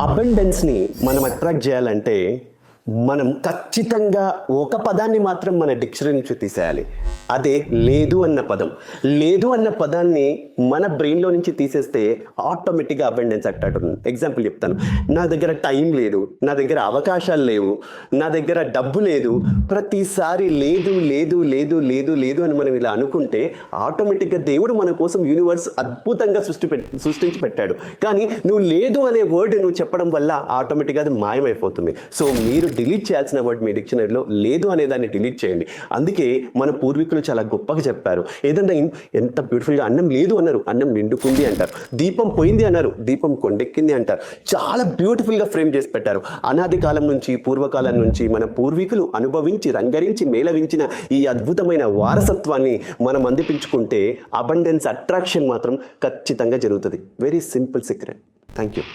అబండెన్స్ని మనం అట్రాక్ట్ చేయాలంటే మనం ఖచ్చితంగా ఒక పదాన్ని మాత్రం మన డిక్షనరీ నుంచి తీసేయాలి. అదే లేదు అన్న పదం. లేదు అన్న పదాన్ని మన బ్రెయిన్లో నుంచి తీసేస్తే ఆటోమేటిక్గా అబండెన్స్ అట్రాక్ట్ అవుతుంది. ఎగ్జాంపుల్ చెప్తాను. నా దగ్గర టైం లేదు, నా దగ్గర అవకాశాలు లేవు, నా దగ్గర డబ్బు లేదు, ప్రతిసారి లేదు లేదు లేదు లేదు లేదు అని మనం ఇలా అనుకుంటే ఆటోమేటిక్గా దేవుడు మన కోసం యూనివర్స్ అద్భుతంగా సృష్టించి పెట్టాడు. కానీ నువ్వు లేదు అనే వర్డ్ నువ్వు చెప్పడం వల్ల ఆటోమేటిక్గా అది మాయమైపోతుంది. సో మీరు డిలీట్ చేయాల్సిన వర్డ్ మీ డిక్షనరీలో లేదు అనే దాన్ని డిలీట్ చేయండి. అందుకే మన పూర్వీకులు చాలా గొప్పగా చెప్పారు. ఏదన్నా ఎంత బ్యూటిఫుల్గా అన్నం లేదు అన్నారు, అన్నం నిండుకుంది అంటారు. దీపం పోయింది అన్నారు, దీపం కొండెక్కింది అంటారు. చాలా బ్యూటిఫుల్గా ఫ్రేమ్ చేసి పెట్టారు. అనాది కాలం నుంచి, పూర్వకాలం నుంచి మన పూర్వీకులు అనుభవించి, రంగరించి, మేళవించిన ఈ అద్భుతమైన వారసత్వాన్ని మనం అందిపించుకుంటే అబండెన్స్ అట్రాక్షన్ మాత్రం ఖచ్చితంగా జరుగుతుంది. Very simple secret. Thank you.